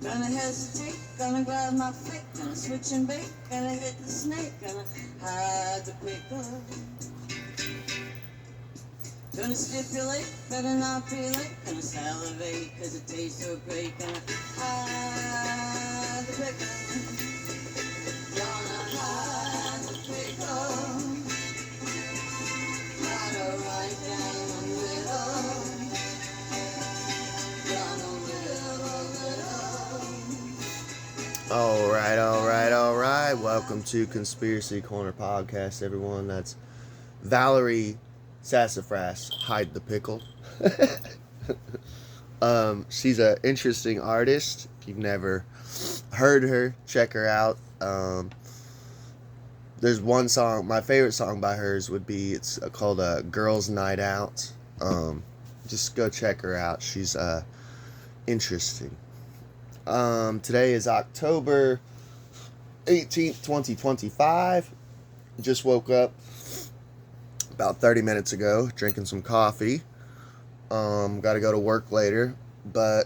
Gonna hesitate, gonna grab my flick, gonna switch and bake, gonna hit the snake, gonna hide the pickle. Gonna stipulate, better not be late, gonna salivate, cause it tastes so great, gonna hide the pickle. Gonna hide the pickle. Hide her right down the middle. Down the middle. All right. Welcome to Conspiracy Corner Podcast, everyone. That's Valerie Sassafras, Hide the Pickle. She's an interesting artist. If you've never heard her, check her out. There's one song, my favorite song by hers would be, it's called Girls Night Out. Just go check her out. She's interesting. Today is October 18th, 2025. Just woke up about 30 minutes ago, drinking some coffee. Got to go to work later, but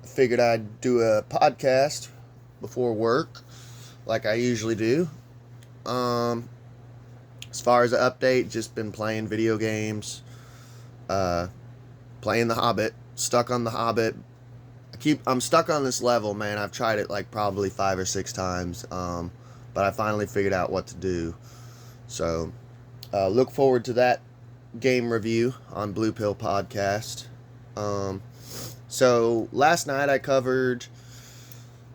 I figured I'd do a podcast before work, like I usually do. As far as an update, just been playing video games, playing The Hobbit, stuck on The Hobbit. I'm stuck on this level, man. I've tried it like probably 5 or 6 times, but I finally figured out what to do. So, look forward to that game review on Blue Pill Podcast. So last night I covered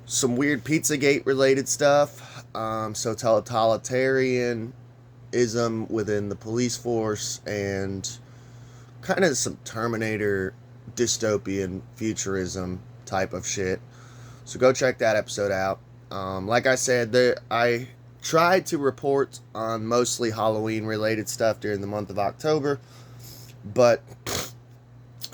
some weird Pizzagate related stuff. So totalitarianism within the police force and kind of some Terminator dystopian futurism type of shit. So go check that episode out. Like I said, I tried to report on mostly Halloween related stuff during the month of October, but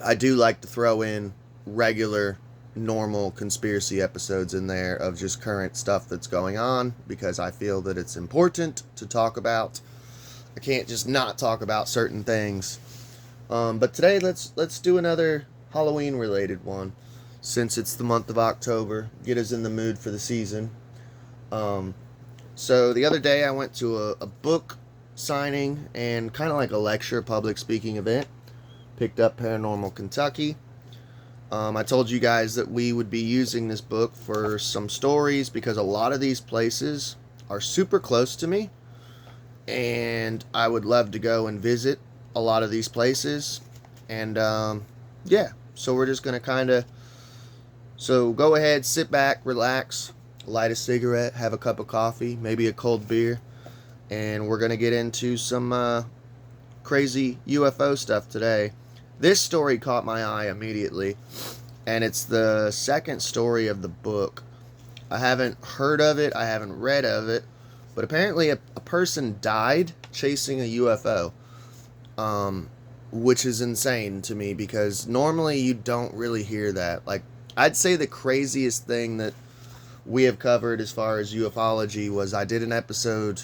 I do like to throw in regular normal conspiracy episodes in there of just current stuff that's going on, because I feel that it's important to talk about. I can't just not talk about certain things. But today let's do another Halloween related one, since it's the month of October. Get us in the mood for the season. So the other day I went to a book signing and kind of like a lecture public speaking event. Picked up Paranormal Kentucky. I told you guys that we would be using this book for some stories, because a lot of these places are super close to me, and I would love to go and visit a lot of these places. And yeah, so we're just going to so go ahead, sit back, relax, light a cigarette, have a cup of coffee, maybe a cold beer, and we're going to get into some crazy UFO stuff today. This story caught my eye immediately, and it's the second story of the book. I haven't heard of it, I haven't read of it, but apparently a person died chasing a UFO, which is insane to me, because normally you don't really hear that. Like, I'd say the craziest thing that we have covered as far as ufology was, I did an episode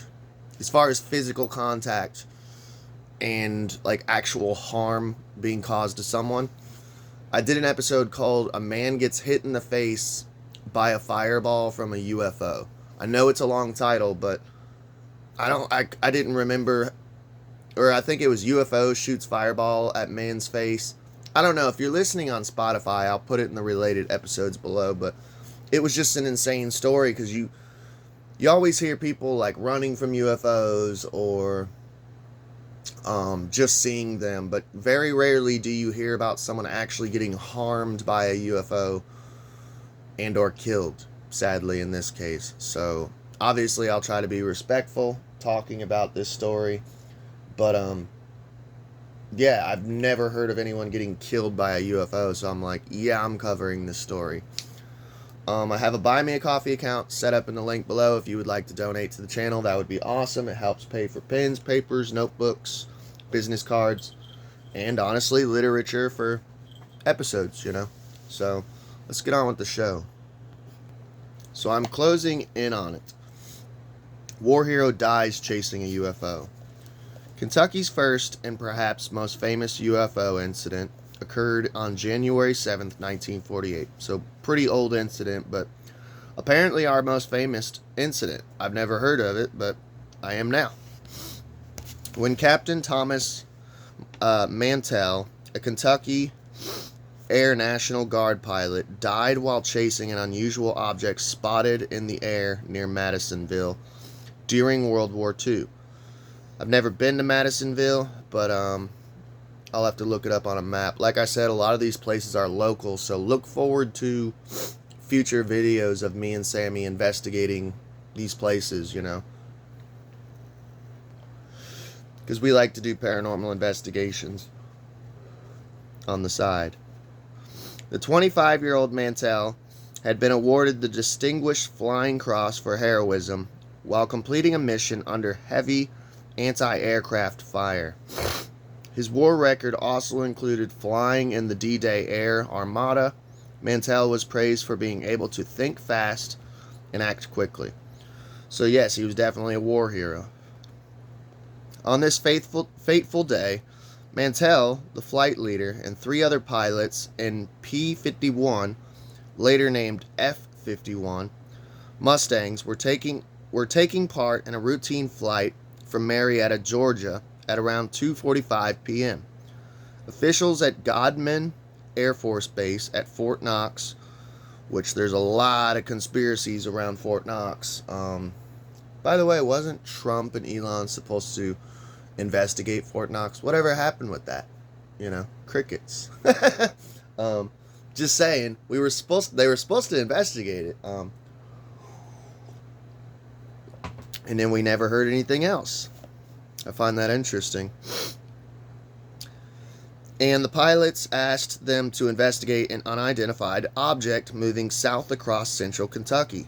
as far as physical contact and like actual harm being caused to someone. I did an episode called "A Man Gets Hit in the Face by a Fireball from a UFO." I know it's a long title, but I didn't remember, or I think it was UFO shoots fireball at man's face. I don't know. If you're listening on Spotify, I'll put it in the related episodes below, but it was just an insane story, because you always hear people like running from UFOs or just seeing them, but very rarely do you hear about someone actually getting harmed by a UFO and or killed, sadly, in this case. So obviously I'll try to be respectful talking about this story, but yeah, I've never heard of anyone getting killed by a UFO, so I'm like, yeah, I'm covering this story. I have a Buy Me a Coffee account set up in the link below. If you would like to donate to the channel, that would be awesome. It helps pay for pens, papers, notebooks, business cards, and honestly, literature for episodes, So, let's get on with the show. So, I'm closing in on it. War hero dies chasing a UFO. Kentucky's first and perhaps most famous UFO incident occurred on January 7th, 1948. So pretty old incident, but apparently our most famous incident. I've never heard of it, but I am now. When Captain Thomas Mantell, a Kentucky Air National Guard pilot, died while chasing an unusual object spotted in the air near Madisonville during World War II. I've never been to Madisonville, but I'll have to look it up on a map. Like I said, a lot of these places are local, so look forward to future videos of me and Sammy investigating these places, you know. Because we like to do paranormal investigations on the side. The 25-year-old Mantell had been awarded the Distinguished Flying Cross for heroism while completing a mission under heavy anti-aircraft fire. His war record also included flying in the D-Day Air Armada. Mantell was praised for being able to think fast and act quickly. So yes, he was definitely a war hero. On this fateful day, Mantell, the flight leader, and 3 other pilots in P-51, later named F-51, Mustangs were taking part in a routine flight from Marietta, Georgia, at around 2:45 p.m. Officials at Godman Air Force Base at Fort Knox, which there's a lot of conspiracies around Fort Knox. By the way, wasn't Trump and Elon supposed to investigate Fort Knox? Whatever happened with that? You know, crickets. Just saying, they were supposed to investigate it. And then we never heard anything else. I find that interesting. And the pilots asked them to investigate an unidentified object moving south across central Kentucky.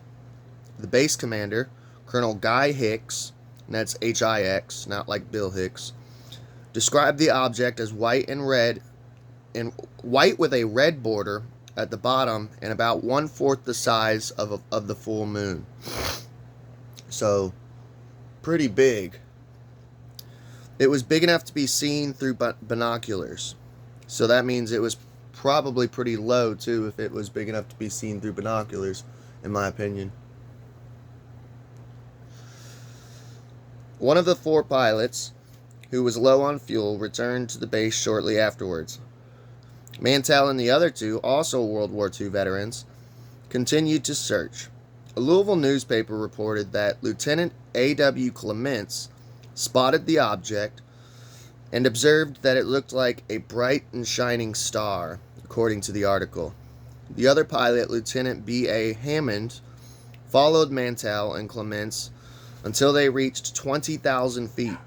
The base commander, Colonel Guy Hicks, and that's H-I-X, not like Bill Hicks, described the object as white with a red border at the bottom and about 1/4 the size of the full moon. So, pretty big. It was big enough to be seen through binoculars. So that means it was probably pretty low, too, if it was big enough to be seen through binoculars, in my opinion. One of the 4 pilots, who was low on fuel, returned to the base shortly afterwards. Mantell and the other 2, also World War II veterans, continued to search. A Louisville newspaper reported that Lieutenant A.W. Clements spotted the object and observed that it looked like a bright and shining star, according to the article. The other pilot, Lieutenant B.A. Hammond, followed Mantell and Clements until they reached 20,000 feet,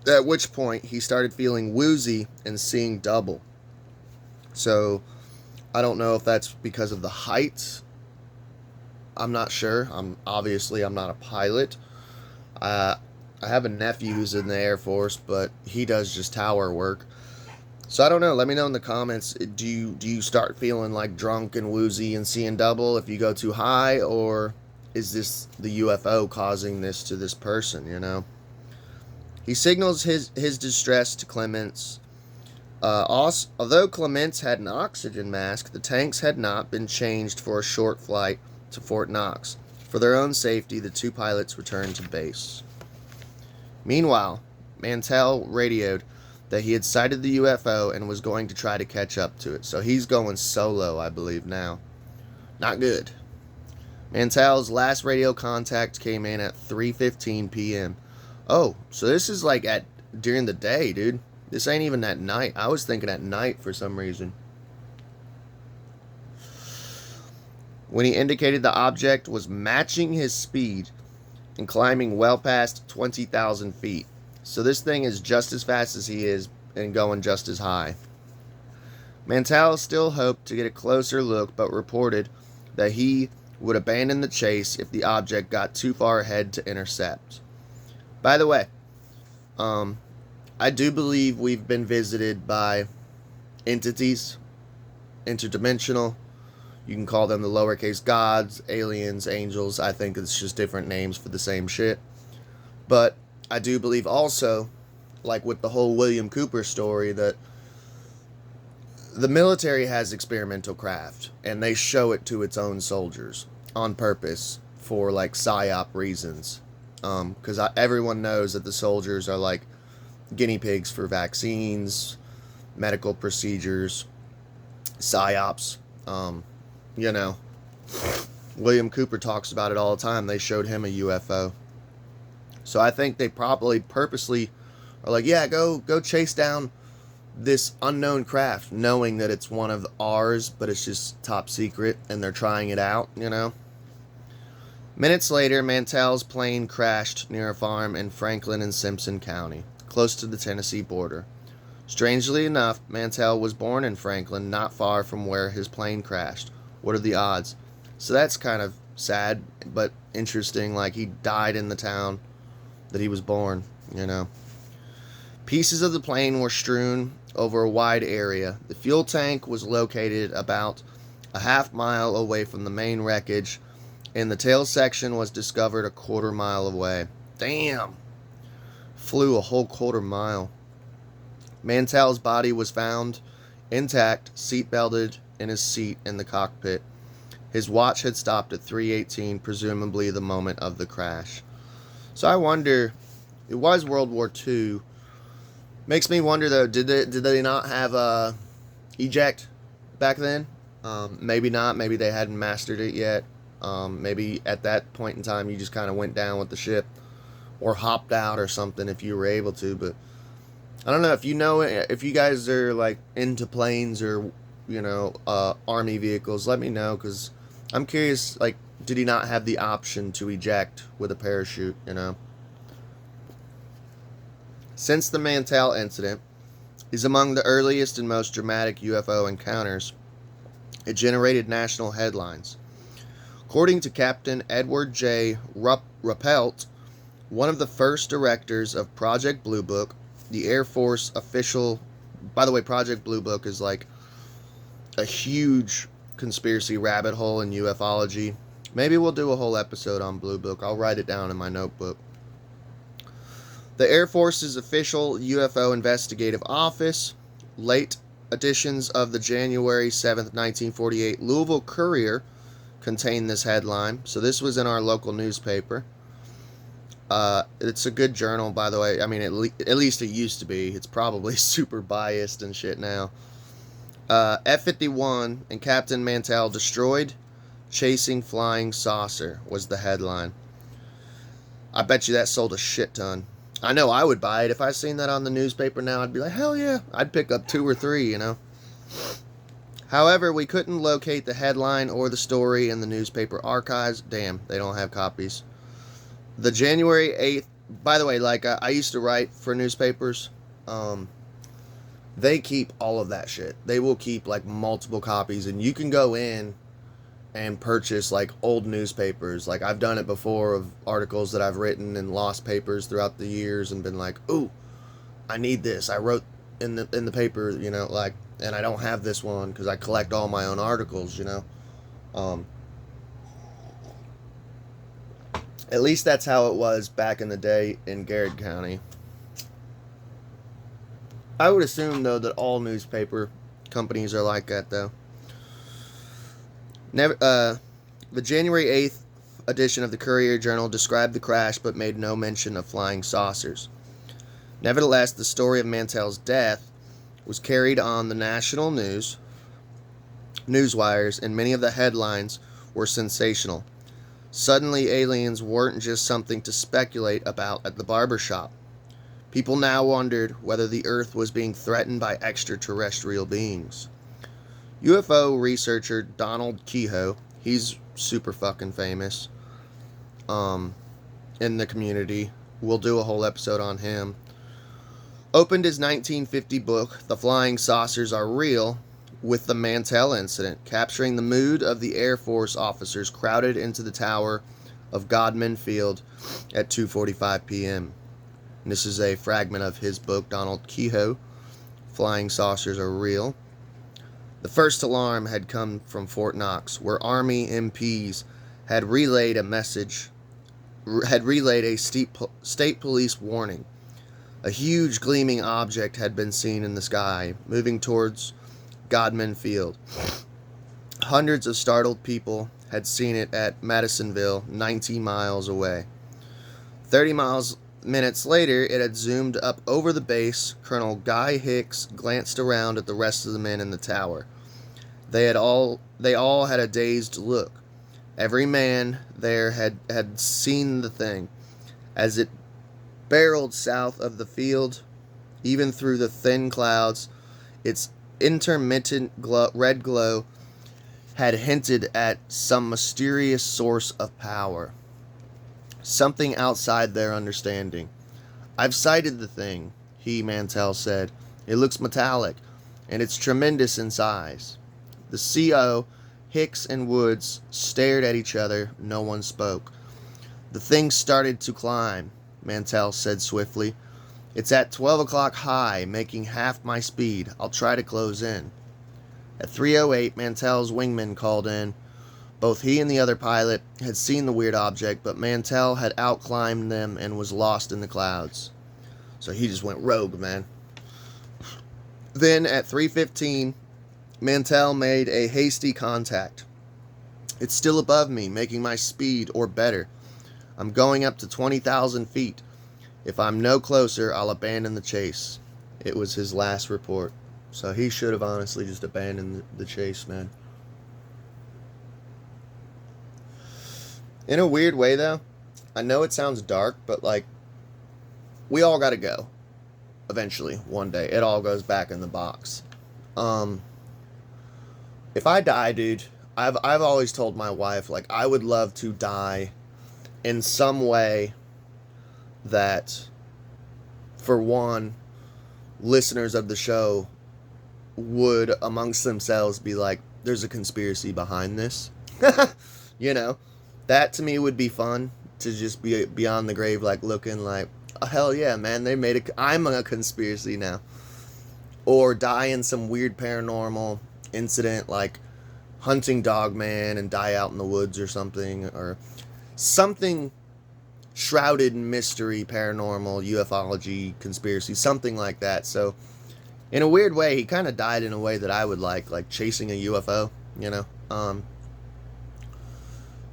at which point he started feeling woozy and seeing double. So, I don't know if that's because of the height. I'm not sure. I'm not a pilot. I have a nephew who's in the Air Force, but he does just tower work. So I don't know. Let me know in the comments. Do you start feeling like drunk and woozy and seeing double if you go too high, or is this the UFO causing this to this person? You know. He signals his distress to Clements. Although Clements had an oxygen mask, the tanks had not been changed for a short flight to Fort Knox. For their own safety, the 2 pilots returned to base. Meanwhile, Mantell radioed that he had sighted the UFO and was going to try to catch up to it. So he's going solo, I believe, now. Not good. Mantell's last radio contact came in at 3:15 p.m. Oh, so this is like during the day, dude. This ain't even at night. I was thinking at night for some reason. When he indicated the object was matching his speed and climbing well past 20,000 feet. So this thing is just as fast as he is and going just as high. Mantell still hoped to get a closer look, but reported that he would abandon the chase if the object got too far ahead to intercept. By the way, I do believe we've been visited by entities, interdimensional. You can call them the lowercase gods, aliens, angels. I think it's just different names for the same shit. But I do believe also, like with the whole William Cooper story, that The military has experimental craft, and they show it to its own soldiers on purpose for like psyop reasons. Because everyone knows that the soldiers are like guinea pigs for vaccines, medical procedures, psyops. You know, William Cooper talks about it all the time. They showed him a UFO. So I think they probably purposely are like, yeah, go chase down this unknown craft, knowing that it's one of ours, but it's just top secret, and they're trying it out, you know? Minutes later, Mantell's plane crashed near a farm in Franklin and Simpson County, close to the Tennessee border. Strangely enough, Mantell was born in Franklin, not far from where his plane crashed. What are the odds? So that's kind of sad, but interesting. Like, he died in the town that he was born, you know. Pieces of the plane were strewn over a wide area. The fuel tank was located about a half-mile away from the main wreckage, and the tail section was discovered a quarter-mile away. Damn! Flew a whole quarter-mile. Mantell's body was found intact, seat-belted in his seat in the cockpit. His watch had stopped at 3:18, presumably the moment of the crash. So I wonder, it was World War II. Makes me wonder though, did they not have eject back then? Maybe not. Maybe they hadn't mastered it yet. Maybe at that point in time you just kind of went down with the ship or hopped out or something if you were able to. But I don't know if if you guys are like into planes or army vehicles. Let me know, because I'm curious. Like, did he not have the option to eject with a parachute? Since the Mantell incident is among the earliest and most dramatic UFO encounters, it generated national headlines. According to Captain Edward J. Ruppelt, one of the first directors of Project Blue Book, the Air Force official. By the way, Project Blue Book is like a huge conspiracy rabbit hole in ufology. Maybe we'll do a whole episode on Blue Book. I'll write it down in my notebook. The Air Force's official UFO investigative office, late editions of the January 7th, 1948 Louisville Courier contained this headline. So this was in our local newspaper. It's a good journal, by the way. I mean, at least it used to be. It's probably super biased and shit now. F-51 and Captain Mantell destroyed, chasing flying saucer was the headline. I bet you that sold a shit ton. I know I would buy it. If I seen that on the newspaper now, I'd be like, hell yeah. I'd pick up 2 or 3, However, we couldn't locate the headline or the story in the newspaper archives. Damn, they don't have copies. The January 8th, by the way, like I used to write for newspapers. They keep all of that shit. They will keep like multiple copies, and you can go in and purchase like old newspapers. Like, I've done it before, of articles that I've written and lost papers throughout the years and been like, ooh, I need this. I wrote in the paper, and I don't have this one because I collect all my own articles, At least that's how it was back in the day in Garrett County. I would assume, though, that all newspaper companies are like that, though. The January 8th edition of the Courier Journal described the crash but made no mention of flying saucers. Nevertheless, the story of Mantell's death was carried on the national newswires, and many of the headlines were sensational. Suddenly, aliens weren't just something to speculate about at the barbershop. People now wondered whether the Earth was being threatened by extraterrestrial beings. UFO researcher Donald Kehoe, he's super fucking famous in the community. We'll do a whole episode on him. Opened his 1950 book, The Flying Saucers Are Real, with the Mantell incident, capturing the mood of the Air Force officers crowded into the tower of Godman Field at 2:45 p.m. And this is a fragment of his book, Donald Kehoe, Flying Saucers Are Real. The first alarm had come from Fort Knox, where Army MPs had relayed a state police warning. A huge gleaming object had been seen in the sky, moving towards Godman Field. Hundreds of startled people had seen it at Madisonville, 19 miles away. 30 minutes later, it had zoomed up over the base. Colonel Guy Hicks glanced around at the rest of the men in the tower. They all had a dazed look. Every man there had seen the thing. As it barreled south of the field, even through the thin clouds, its intermittent red glow had hinted at some mysterious source of power. Something outside their understanding. "I've sighted the thing," Mantell said. "It looks metallic, and it's tremendous in size." The CO, Hicks, and Woods stared at each other. No one spoke. "The thing started to climb," Mantell said swiftly. "It's at 12 o'clock high, making half my speed. I'll try to close in." At 3:08, Mantell's wingman called in. Both he and the other pilot had seen the weird object, but Mantell had outclimbed them and was lost in the clouds. So he just went rogue, man. Then at 3:15, Mantell made a hasty contact. "It's still above me, making my speed or better. I'm going up to 20,000 feet. If I'm no closer, I'll abandon the chase." It was his last report. So he should have honestly just abandoned the chase, man. In a weird way, though, I know it sounds dark, but, like, we all gotta go. Eventually, one day. It all goes back in the box. If I die, dude, I've always told my wife, like, I would love to die in some way that, for one, listeners of the show would amongst themselves be like, there's a conspiracy behind this. You know, that to me would be fun, to just be beyond the grave, like looking like, oh, hell yeah, man, they made I'm a conspiracy now. Or die in some weird paranormal incident like hunting Dogman and die out in the woods or something, or something shrouded in mystery, paranormal, ufology, conspiracy, something like that. So in a weird way, he kind of died in a way that I would like chasing a UFO, you know.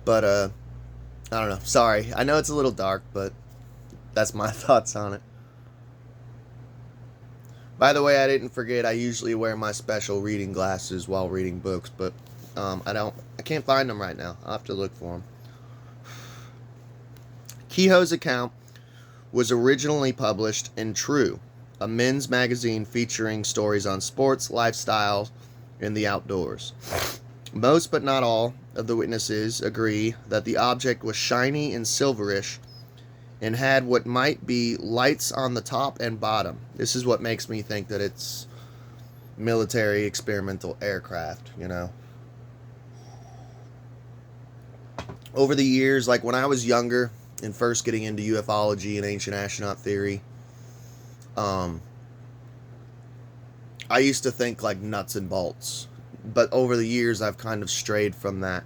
But I don't know. Sorry, I know it's a little dark, but that's my thoughts on it. By the way, I didn't forget, I usually wear my special reading glasses while reading books, but I can't find them right now. I'll have to look for them. Kehoe's account was originally published in True, a men's magazine featuring stories on sports, lifestyle, and the outdoors. Most but not all of the witnesses agree that the object was shiny and silverish and had what might be lights on the top and bottom. This is what makes me think that it's military experimental aircraft, you know. Over the years, like when I was younger and first getting into ufology and ancient astronaut theory, I used to think like nuts and bolts. But over the years, I've kind of strayed from that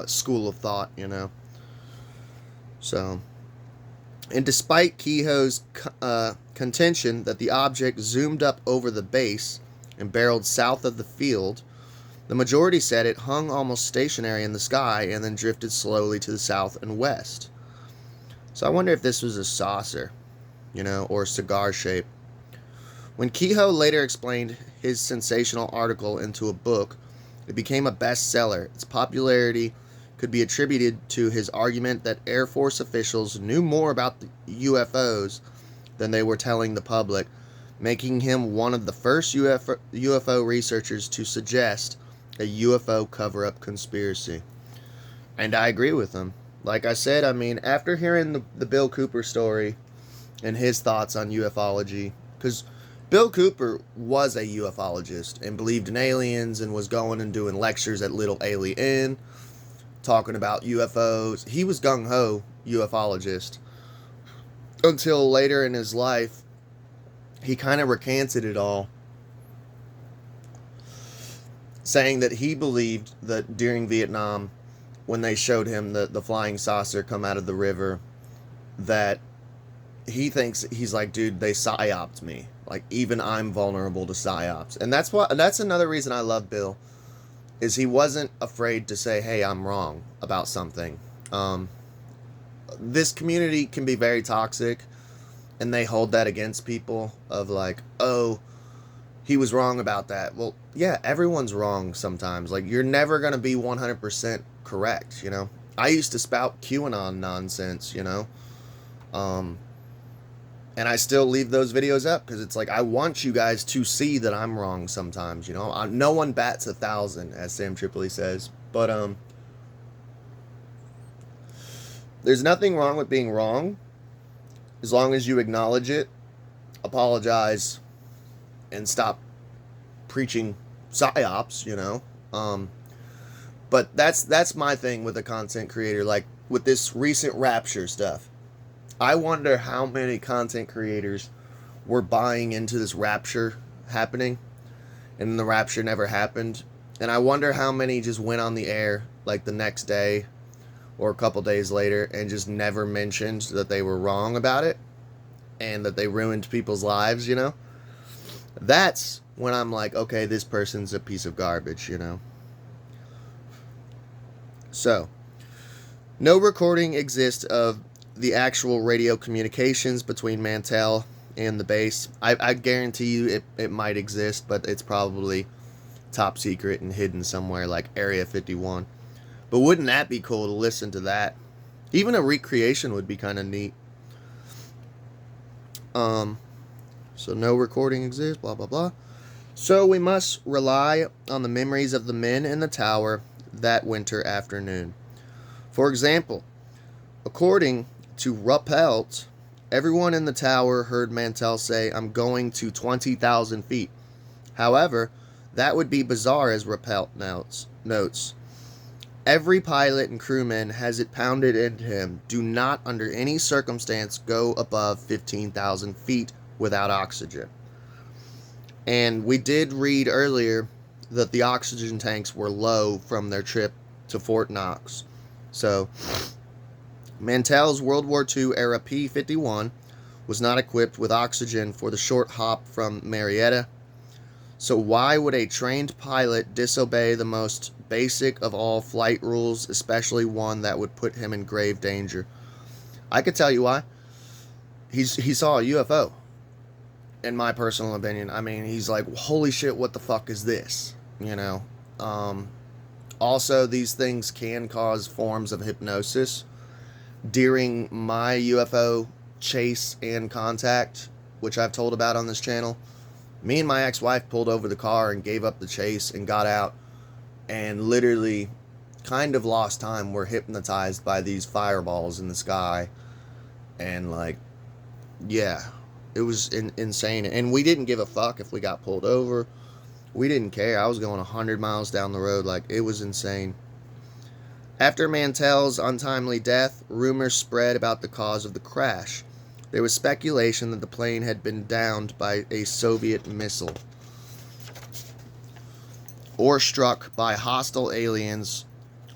school of thought, you know. So, and despite Kehoe's contention that the object zoomed up over the base and barreled south of the field, the majority said it hung almost stationary in the sky and then drifted slowly to the south and west. So I wonder if this was a saucer, you know, or cigar shape. When Kehoe later explained his sensational article into a book, it became a bestseller. Its popularity could be attributed to his argument that Air Force officials knew more about the UFOs than they were telling the public, making him one of the first UFO researchers to suggest a UFO cover-up conspiracy. And I agree with him. Like I said, I mean, after hearing the Bill Cooper story and his thoughts on ufology, because Bill Cooper was a ufologist and believed in aliens and was going and doing lectures at Little Alien, talking about UFOs. He was gung-ho ufologist until later in his life he kind of recanted it all, saying that he believed that during Vietnam, when they showed him the flying saucer come out of the river, that he thinks, he's like, dude, they psyoped me. Like, even I'm vulnerable to psyops. And that's another reason I love Bill, is he wasn't afraid to say, hey, I'm wrong about something. This community can be very toxic, and they hold that against people of like, oh, he was wrong about that. Well, yeah, everyone's wrong sometimes. Like, you're never going to be 100% correct, you know? I used to spout QAnon nonsense, you know? And I still leave those videos up because it's like, I want you guys to see that I'm wrong sometimes, you know? No one bats 1,000, as Sam Tripoli says. But, there's nothing wrong with being wrong as long as you acknowledge it, apologize, and stop preaching psyops, you know? But that's my thing with a content creator, like with this recent rapture stuff. I wonder how many content creators were buying into this rapture happening, and the rapture never happened. And I wonder how many just went on the air like the next day or a couple days later and just never mentioned that they were wrong about it and that they ruined people's lives, you know? That's when I'm like, okay, this person's a piece of garbage, you know? So, no recording exists of the actual radio communications between Mantell and the base. I guarantee you it might exist, but it's probably top secret and hidden somewhere like Area 51. But wouldn't that be cool to listen to that? Even a recreation would be kind of neat. So no recording exists, blah, blah, blah. So we must rely on the memories of the men in the tower that winter afternoon. For example, according to Ruppelt, everyone in the tower heard Mantell say, I'm going to 20,000 feet. However, that would be bizarre, as Ruppelt notes. Every pilot and crewman has it pounded into him. Do not, under any circumstance, go above 15,000 feet without oxygen. And we did read earlier that the oxygen tanks were low from their trip to Fort Knox. So, Mantell's World War II era P-51 was not equipped with oxygen for the short hop from Marietta. So why would a trained pilot disobey the most basic of all flight rules, especially one that would put him in grave danger? I could tell you why. He saw a UFO, in my personal opinion. I mean, he's like, holy shit, what the fuck is this? You know? Also, these things can cause forms of hypnosis. During my UFO chase and contact, which I've told about on this channel, me and my ex-wife pulled over the car and gave up the chase and got out and literally kind of lost time. We're hypnotized by these fireballs in the sky. And like, yeah, it was insane. And we didn't give a fuck if we got pulled over. We didn't care. I was going 100 miles down the road. Like, it was insane. After Mantell's untimely death, rumors spread about the cause of the crash. There was speculation that the plane had been downed by a Soviet missile or struck by hostile aliens,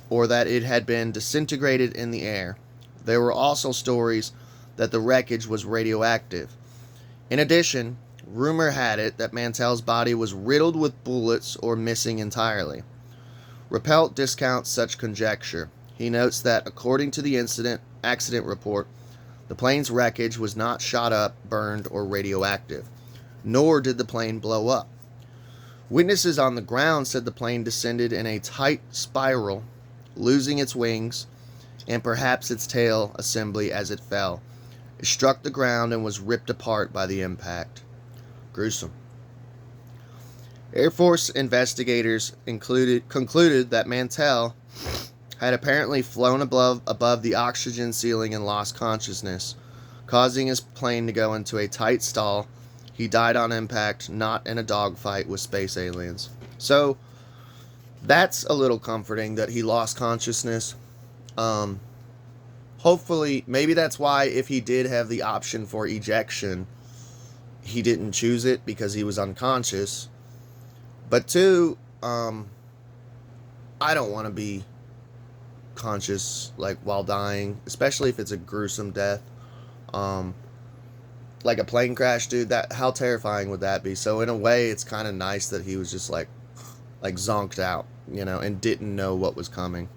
or that it had been disintegrated in the air. There were also stories that the wreckage was radioactive. In addition, rumor had it that Mantell's body was riddled with bullets or missing entirely. Ruppelt discounts such conjecture. He notes that, according to the accident report, the plane's wreckage was not shot up, burned, or radioactive, nor did the plane blow up. Witnesses on the ground said the plane descended in a tight spiral, losing its wings and perhaps its tail assembly as it fell. It struck the ground and was ripped apart by the impact. Gruesome. Air Force investigators concluded that Mantell had apparently flown above the oxygen ceiling and lost consciousness, causing his plane to go into a tight stall. He died on impact, not in a dogfight with space aliens. So, that's a little comforting that he lost consciousness. Hopefully, maybe that's why, if he did have the option for ejection, he didn't choose it because he was unconscious. But two, I don't want to be conscious like while dying, especially if it's a gruesome death. like a plane crash, dude, that how terrifying would that be? So in a way, it's kind of nice that he was just like zonked out, you know, and didn't know what was coming.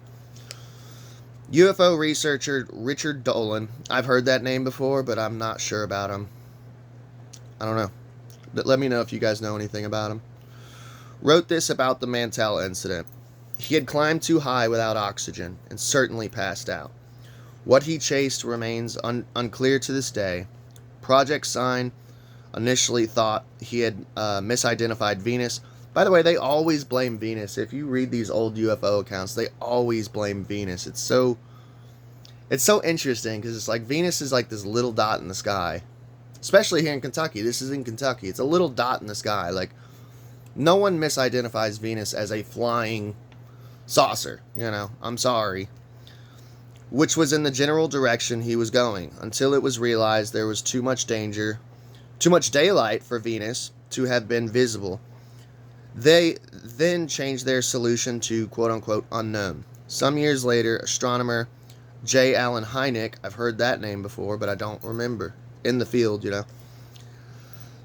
UFO researcher Richard Dolan. I've heard that name before, but I'm not sure about him. I don't know. But let me know if you guys know anything about him. Wrote this about the Mantell incident. He had climbed too high without oxygen and certainly passed out. What he chased remains unclear to this day. Project Sign initially thought he had misidentified Venus. By the way, they always blame Venus. If you read these old UFO accounts, they always blame Venus. It's so interesting because it's like Venus is like this little dot in the sky. Especially here in Kentucky. This is in Kentucky. It's a little dot in the sky. Like, no one misidentifies Venus as a flying saucer. You know, I'm sorry. Which was in the general direction he was going, until it was realized there was too much danger, too much daylight for Venus to have been visible. They then changed their solution to quote-unquote unknown. Some years later, astronomer J. Allen Hynek, I've heard that name before, but I don't remember, in the field, you know,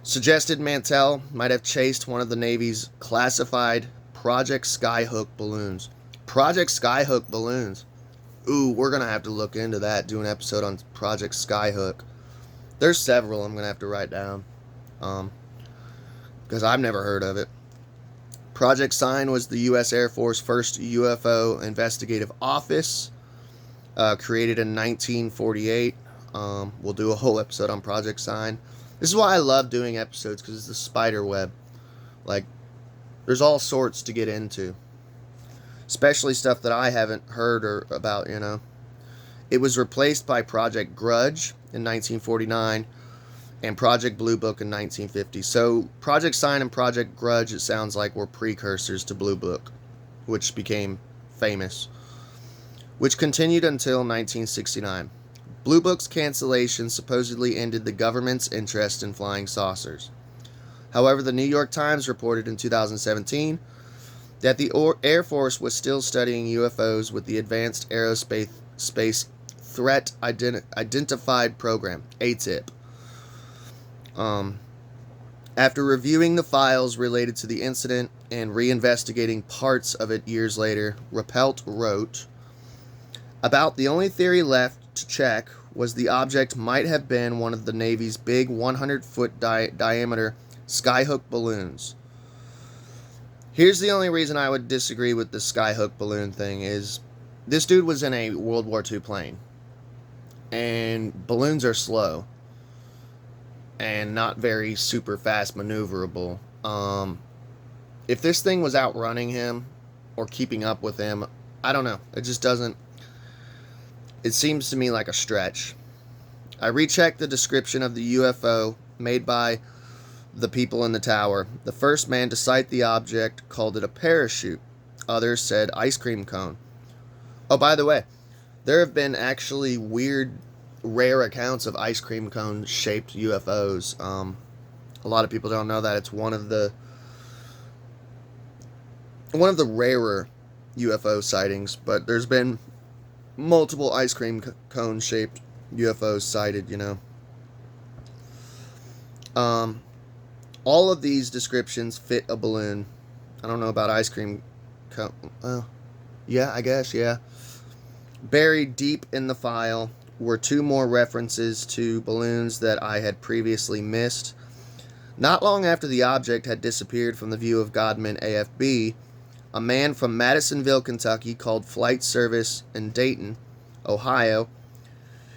suggested Mantell might have chased one of the Navy's classified Project Skyhook balloons. Project Skyhook balloons. Ooh, we're going to have to look into that, do an episode on Project Skyhook. There's several I'm going to have to write down, because I've never heard of it. Project Sign was the U.S. Air Force first UFO investigative office, created in 1948. We'll do a whole episode on Project Sign. This is why I love doing episodes, because it's the spider web. Like, there's all sorts to get into. Especially stuff that I haven't heard or about, you know. It was replaced by Project Grudge in 1949 and Project Blue Book in 1950. So Project Sign and Project Grudge, it sounds like, were precursors to Blue Book, which became famous, which continued until 1969. Blue Book's cancellation supposedly ended the government's interest in flying saucers. However, the New York Times reported in 2017 that the Air Force was still studying UFOs with the Advanced Aerospace Threat Identified Program, ATIP. After reviewing the files related to the incident and reinvestigating parts of it years later, Rappelt wrote, "About the only theory left to check was the object might have been one of the Navy's big 100-foot diameter skyhook balloons. Here's the only reason I would disagree with the skyhook balloon thing is this dude was in a World War II plane, and balloons are slow and not very super fast maneuverable. If this thing was outrunning him or keeping up with him, I don't know. It just doesn't. It seems to me like a stretch. I rechecked the description of the UFO made by the people in the tower. The first man to cite the object called it a parachute. Others said ice cream cone. Oh, by the way, there have been actually weird, rare accounts of ice cream cone shaped UFOs. A lot of people don't know that. It's one of the rarer UFO sightings, but there's been multiple ice cream cone shaped UFOs sighted, you know. All of these descriptions fit a balloon. I don't know about ice cream cone. Yeah, I guess, yeah. Buried deep in the file were two more references to balloons that I had previously missed. Not long after the object had disappeared from the view of Godman AFB, a man from Madisonville, Kentucky, called Flight Service in Dayton, Ohio.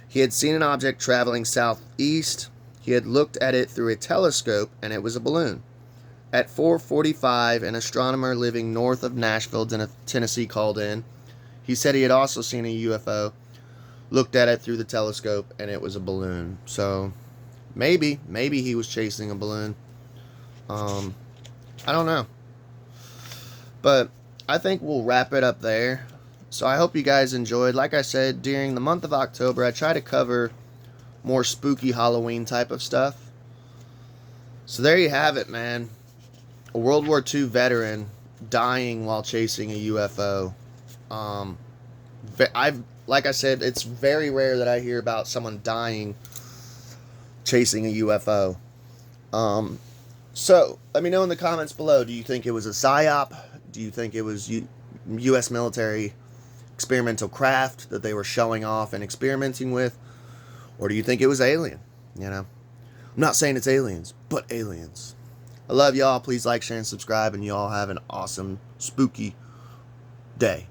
He had seen an object traveling southeast. He had looked at it through a telescope, and it was a balloon. At 4:45, an astronomer living north of Nashville, Tennessee, called in. He said he had also seen a UFO, looked at it through the telescope, and it was a balloon. So, maybe he was chasing a balloon. I don't know. But I think we'll wrap it up there. So I hope you guys enjoyed. Like I said, during the month of October, I try to cover more spooky Halloween type of stuff. So there you have it, man. A World War II veteran dying while chasing a UFO. Like I said, it's very rare that I hear about someone dying chasing a UFO. So, let me know in the comments below. Do you think it was a PSYOP? Do you think it was U.S. military experimental craft that they were showing off and experimenting with? Or do you think it was alien? You know? I'm not saying it's aliens, but aliens. I love y'all. Please like, share, and subscribe. And y'all have an awesome, spooky day.